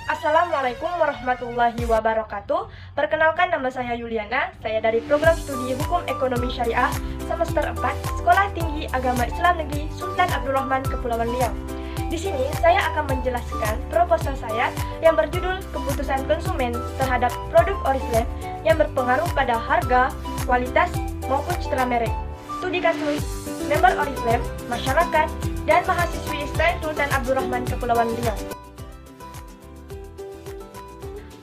Assalamualaikum warahmatullahi wabarakatuh. Perkenalkan, nama saya Yuliana. Saya dari Program Studi Hukum Ekonomi Syariah Semester 4 Sekolah Tinggi Agama Islam Negeri Sultan Abdul Rahman, Kepulauan Riau. Di sini saya akan menjelaskan proposal saya yang berjudul Keputusan Konsumen terhadap Produk Oriflame yang berpengaruh pada harga, kualitas, maupun citra merek. Studi kasus member Oriflame, masyarakat, dan mahasiswi STN Sultan Abdul Rahman, Kepulauan Riau.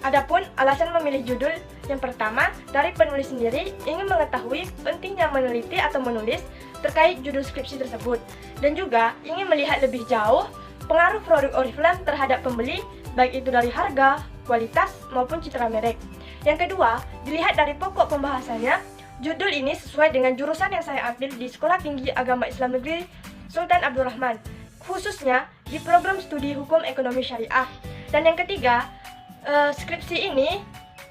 Adapun alasan memilih judul, yang pertama, dari penulis sendiri ingin mengetahui pentingnya meneliti atau menulis terkait judul skripsi tersebut, dan juga ingin melihat lebih jauh pengaruh produk Oriflame terhadap pembeli, baik itu dari harga, kualitas, maupun citra merek. Yang kedua, dilihat dari pokok pembahasannya, judul ini sesuai dengan jurusan yang saya ambil di Sekolah Tinggi Agama Islam Negeri Sultan Abdul Rahman, khususnya di Program Studi Hukum Ekonomi Syariah. Dan yang ketiga, skripsi ini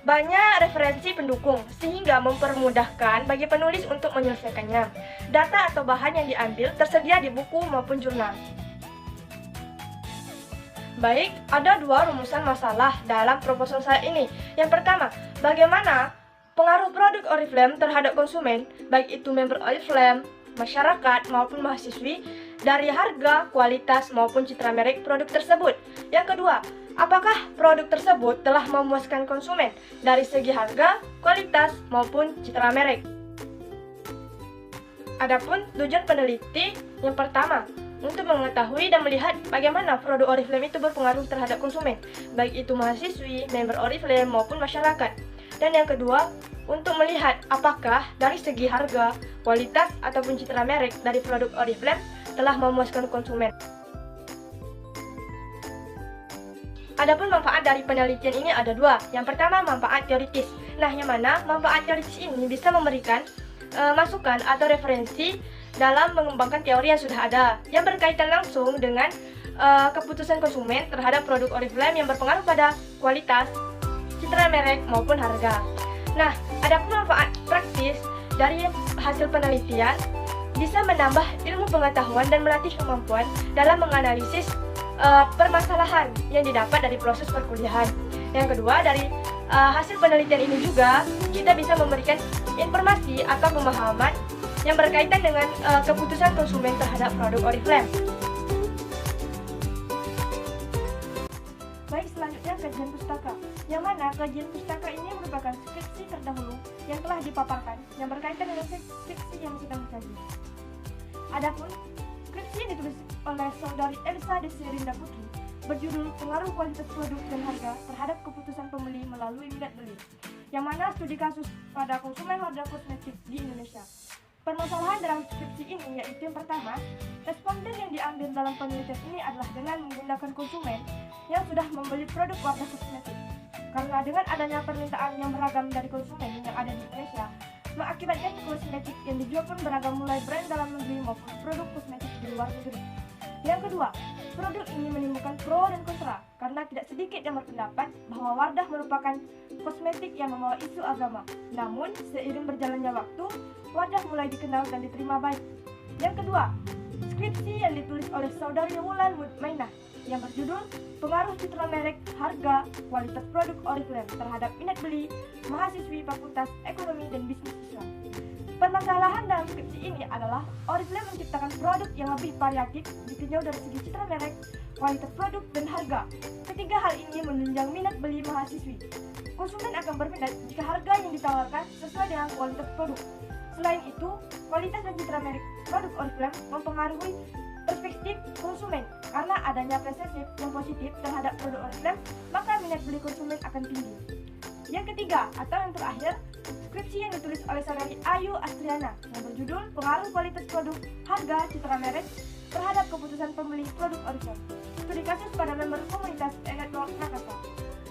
banyak referensi pendukung sehingga mempermudahkan bagi penulis untuk menyelesaikannya. Data atau bahan yang diambil tersedia di buku maupun jurnal. Baik, ada dua rumusan masalah dalam proposal saya ini. Yang pertama, bagaimana pengaruh produk Oriflame terhadap konsumen, baik itu member Oriflame, masyarakat maupun mahasiswi, dari harga, kualitas maupun citra merek produk tersebut. Yang kedua, apakah produk tersebut telah memuaskan konsumen dari segi harga, kualitas, maupun citra merek? Adapun tujuan peneliti yang pertama, untuk mengetahui dan melihat bagaimana produk Oriflame itu berpengaruh terhadap konsumen, baik itu mahasiswi, member Oriflame, maupun masyarakat. Dan yang kedua, untuk melihat apakah dari segi harga, kualitas, ataupun citra merek dari produk Oriflame telah memuaskan konsumen. Adapun manfaat dari penelitian ini ada dua. Yang pertama, manfaat teoritis. Nah, yang mana manfaat teoritis ini bisa memberikan masukan atau referensi dalam mengembangkan teori yang sudah ada, yang berkaitan langsung dengan keputusan konsumen terhadap produk Oriflame yang berpengaruh pada kualitas, citra merek, maupun harga. Nah, adapun manfaat praktis dari hasil penelitian bisa menambah ilmu pengetahuan dan melatih kemampuan dalam menganalisis permasalahan yang didapat dari proses perkuliahan. Yang kedua, dari hasil penelitian ini juga kita bisa memberikan informasi atau pemahaman yang berkaitan dengan keputusan konsumen terhadap produk Oriflame. Baik, selanjutnya kajian pustaka, yang mana kajian pustaka ini merupakan skripsi terdahulu yang telah dipaparkan yang berkaitan dengan skripsi yang sedang dikaji. Adapun skripsi yang ditulis oleh saudari Elsa Desirinda Putri berjudul Pengaruh Kualitas Produk dan Harga Terhadap Keputusan Pembeli Melalui Minat Beli, yang mana studi kasus pada konsumen harga kosmetik di Indonesia. Permasalahan dalam skripsi ini yaitu yang pertama, responden yang diambil dalam penelitian ini adalah dengan menggunakan konsumen yang sudah membeli produk Wardah kosmetik. Karena dengan adanya permintaan yang beragam dari konsumen yang ada di Indonesia, mengakibatkan kosmetik yang dijual pun beragam, mulai brand dalam negeri maupun produk kosmetik di luar negeri. Yang kedua, produk ini menimbulkan pro dan kontra karena tidak sedikit yang berpendapat bahwa Wardah merupakan kosmetik yang membawa isu agama. Namun, seiring berjalannya waktu, Wardah mulai dikenal dan diterima baik. Yang kedua, skripsi yang ditulis oleh saudari Wulan Mutmainah yang berjudul Pengaruh Citra Merek, Harga, Kualitas Produk Oriflame Terhadap Minat Beli Mahasiswi Fakultas Ekonomi dan Bisnis Islam. Permasalahan dalam skripsi ini adalah Oriflame menciptakan produk yang lebih variatif ditinjau dari segi citra merek, kualitas produk, dan harga. Ketiga hal ini menunjang minat beli mahasiswi. Konsumen akan berminat jika harga yang ditawarkan sesuai dengan kualitas produk. Selain itu, kualitas dan citra merek produk Oriflame mempengaruhi perspektif konsumen. Karena adanya persepsi yang positif terhadap produk Oriflame, maka minat beli konsumen akan tinggi. Yang ketiga, atau yang terakhir, skripsi yang ditulis oleh saudari Ayu Astriana yang berjudul Pengaruh Kualitas Produk, Harga, Citra Merek Terhadap Keputusan Pembeli Produk Oriflame. Studi kasus pada member komunitas Network Makassar.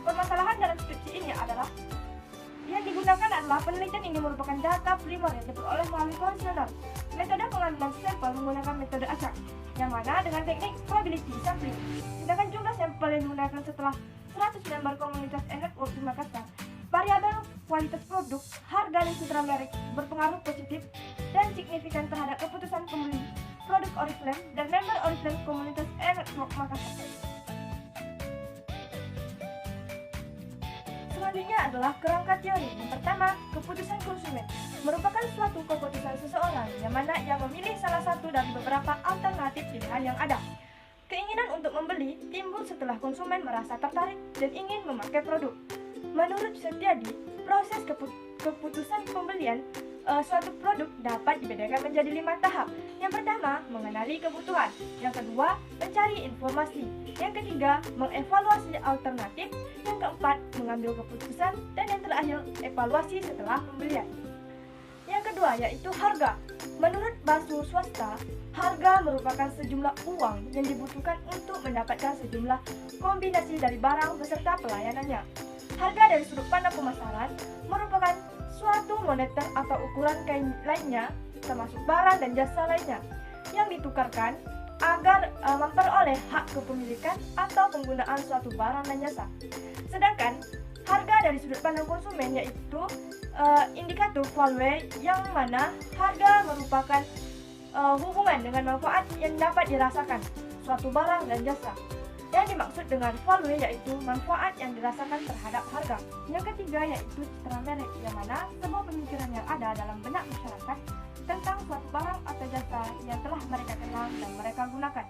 Permasalahan dalam skripsi ini adalah yang digunakan adalah penelitian ini merupakan data primer yang diperoleh melalui kuesioner. Metode pengambilan sampel menggunakan metode acak, yang mana dengan teknik probability sampling. Sedangkan jumlah sampel yang digunakan setelah 100 member komunitas Network di Makassar. Variabel kualitas produk, harga, dan citra merek berpengaruh positif dan signifikan terhadap keputusan pembeli produk Oriflame dan member Oriflame komunitas Network Makassar. Selanjutnya adalah kerangka teori. Yang pertama, keputusan konsumen merupakan suatu keputusan seseorang yang mana ia memilih salah satu dari beberapa alternatif pilihan yang ada. Keinginan untuk membeli timbul setelah konsumen merasa tertarik dan ingin memakai produk. Menurut Setiadi, proses keputusan pembelian suatu produk dapat dibedakan menjadi 5 tahap. Yang pertama, mengenali kebutuhan. Yang kedua, mencari informasi. Yang ketiga, mengevaluasi alternatif. Yang keempat, mengambil keputusan. Dan yang terakhir, evaluasi setelah pembelian. Yang kedua, yaitu harga. Menurut Basu Swasta, harga merupakan sejumlah uang yang dibutuhkan untuk mendapatkan sejumlah kombinasi dari barang beserta pelayanannya. Harga dari sudut pandang pemasaran merupakan suatu moneter atau ukuran kain lainnya, termasuk barang dan jasa lainnya, yang ditukarkan agar memperoleh hak kepemilikan atau penggunaan suatu barang dan jasa. Sedangkan harga dari sudut pandang konsumen yaitu indikator value, yang mana harga merupakan hubungan dengan manfaat yang dapat dirasakan suatu barang dan jasa. Yang dimaksud dengan value yaitu manfaat yang dirasakan terhadap harga. Yang ketiga yaitu citra merek, yang mana sebuah pemikiran yang ada dalam benak masyarakat tentang suatu barang atau jasa yang telah mereka kenal dan mereka gunakan,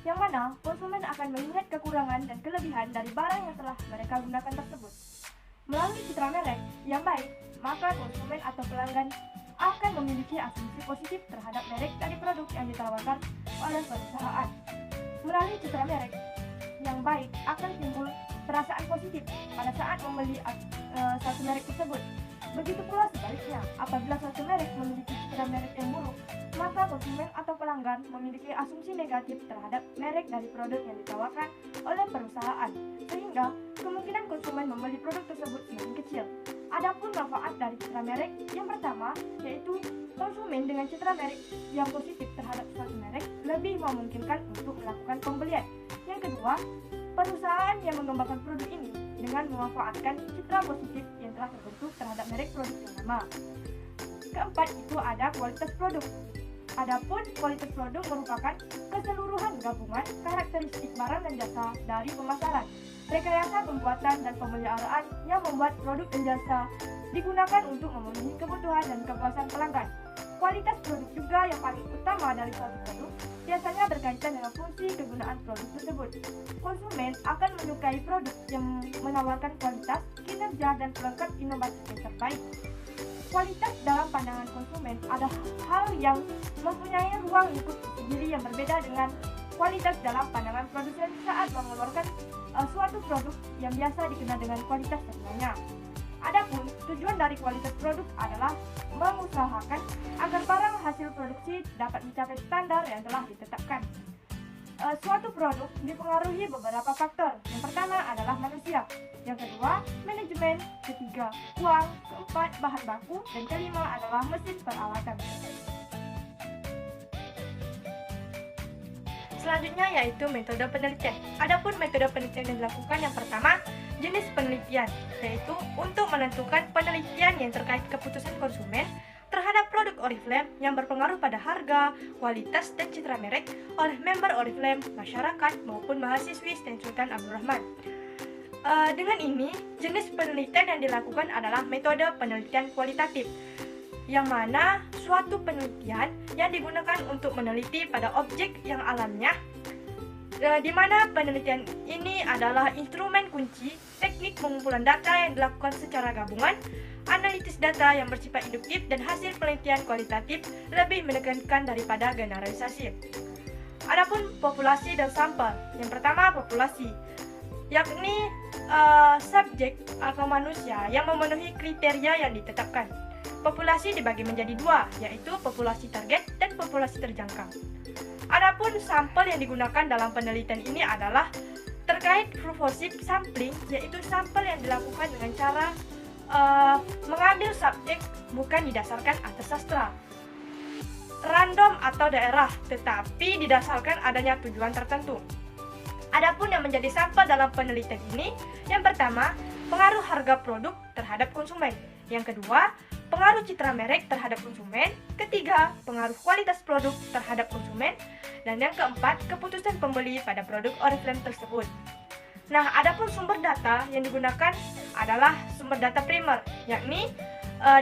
yang mana konsumen akan mengingat kekurangan dan kelebihan dari barang yang telah mereka gunakan tersebut. Melalui citra merek yang baik, maka konsumen atau pelanggan akan memiliki asumsi positif terhadap merek dari produk yang ditawarkan oleh perusahaan. Melalui citra merek yang baik akan timbul perasaan positif pada saat membeli suatu merek tersebut. Begitu pula sebaliknya, apabila suatu merek memiliki citra merek yang buruk, maka konsumen atau pelanggan memiliki asumsi negatif terhadap merek dari produk yang ditawarkan oleh perusahaan, sehingga kemungkinan konsumen membeli produk tersebut semakin kecil. Adapun manfaat dari citra merek yang pertama yaitu konsumen dengan citra merek yang positif terhadap suatu merek lebih memungkinkan untuk melakukan pembelian. Yang kedua, perusahaan yang mengembangkan produk ini dengan memanfaatkan citra positif yang telah terbentuk terhadap merek produk yang sama. Keempat, itu ada kualitas produk. Adapun kualitas produk merupakan keseluruhan gabungan karakteristik barang dan jasa dari pemasaran, rekayasa pembuatan dan pemeliharaan yang membuat produk dan jasa digunakan untuk memenuhi kebutuhan dan kepuasan pelanggan. Kualitas produk juga yang paling utama dari suatu produk biasanya berkaitan dengan fungsi kegunaan produk tersebut. Konsumen akan menyukai produk yang menawarkan kualitas, kinerja, dan pelengkap inovatif yang terbaik. Kualitas dalam pandangan konsumen adalah hal yang mempunyai ruang lingkup sendiri yang berbeda dengan kualitas dalam pandangan produsen saat mengeluarkan suatu produk yang biasa dikenal dengan kualitas lainnya. Adapun tujuan dari kualitas produk adalah mengusahakan agar barang hasil produksi dapat mencapai standar yang telah ditetapkan. Suatu produk dipengaruhi beberapa faktor. Yang pertama adalah manusia, yang kedua manajemen, ketiga uang, keempat bahan baku, dan kelima adalah mesin peralatan. Selanjutnya yaitu metode penelitian. Adapun metode penelitian yang dilakukan yang pertama, jenis penelitian, yaitu untuk menentukan penelitian yang terkait keputusan konsumen terhadap produk Oriflame yang berpengaruh pada harga, kualitas, dan citra merek oleh member Oriflame, masyarakat, maupun mahasiswi STAN Sultan Abdul Rahman. Dengan ini, jenis penelitian yang dilakukan adalah metode penelitian kualitatif, yang mana suatu penelitian yang digunakan untuk meneliti pada objek yang alamiah, di mana penelitian ini adalah instrumen kunci teknik pengumpulan data yang dilakukan secara gabungan, analisis data yang bersifat induktif, dan hasil penelitian kualitatif lebih menekankan daripada generalisasi. Adapun populasi dan sampel, yang pertama populasi, yakni subjek atau manusia yang memenuhi kriteria yang ditetapkan. Populasi dibagi menjadi dua, yaitu populasi target dan populasi terjangkau. Adapun sampel yang digunakan dalam penelitian ini adalah terkait purposive sampling, yaitu sampel yang dilakukan dengan cara mengambil subjek bukan didasarkan atas sastra, random atau daerah, tetapi didasarkan adanya tujuan tertentu. Adapun yang menjadi sampel dalam penelitian ini, yang pertama, pengaruh harga produk terhadap konsumen. Yang kedua, pengaruh citra merek terhadap konsumen. Ketiga, pengaruh kualitas produk terhadap konsumen. Dan yang keempat, keputusan pembeli pada produk Oriflame tersebut. Nah, adapun sumber data yang digunakan adalah sumber data primer, yakni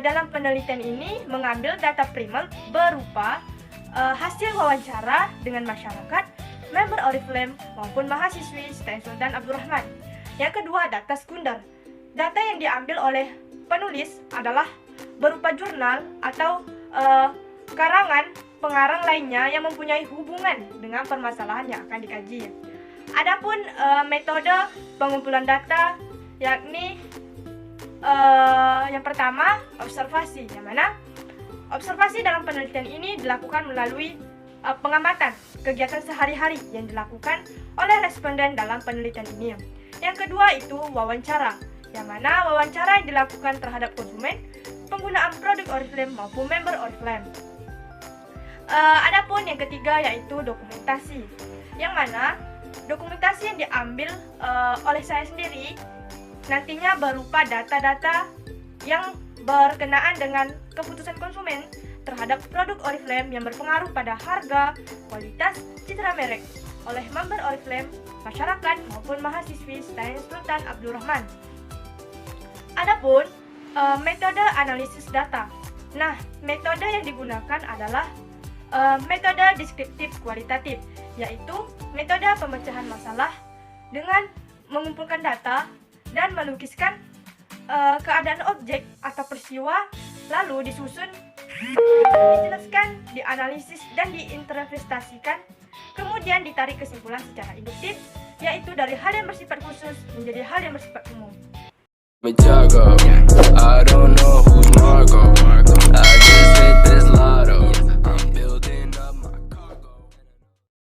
dalam penelitian ini mengambil data primer berupa hasil wawancara dengan masyarakat, member Oriflame maupun mahasiswi STAN Sultan Abdul Rahman. Yang kedua, data sekunder. Data yang diambil oleh penulis adalah berupa jurnal atau karangan pengarang lainnya yang mempunyai hubungan dengan permasalahan yang akan dikaji. Adapun metode pengumpulan data yakni yang pertama, observasi, yang mana observasi dalam penelitian ini dilakukan melalui pengamatan kegiatan sehari-hari yang dilakukan oleh responden dalam penelitian ini. Yang kedua itu wawancara, yang mana wawancara yang dilakukan terhadap konsumen, penggunaan produk Oriflame maupun member Oriflame. Adapun yang ketiga yaitu dokumentasi, yang mana dokumentasi yang diambil oleh saya sendiri nantinya berupa data-data yang berkenaan dengan keputusan konsumen terhadap produk Oriflame yang berpengaruh pada harga, kualitas, citra merek oleh member Oriflame, masyarakat maupun mahasiswi STAN Sultan Abdul Rahman. Adapun metode analisis data. Nah, metode yang digunakan adalah metode deskriptif kualitatif, yaitu metode pemecahan masalah dengan mengumpulkan data dan melukiskan keadaan objek atau peristiwa, lalu disusun, dijelaskan, dianalisis, dan diinterpretasikan, kemudian ditarik kesimpulan secara induktif, yaitu dari hal yang bersifat khusus menjadi hal yang bersifat umum. I don't know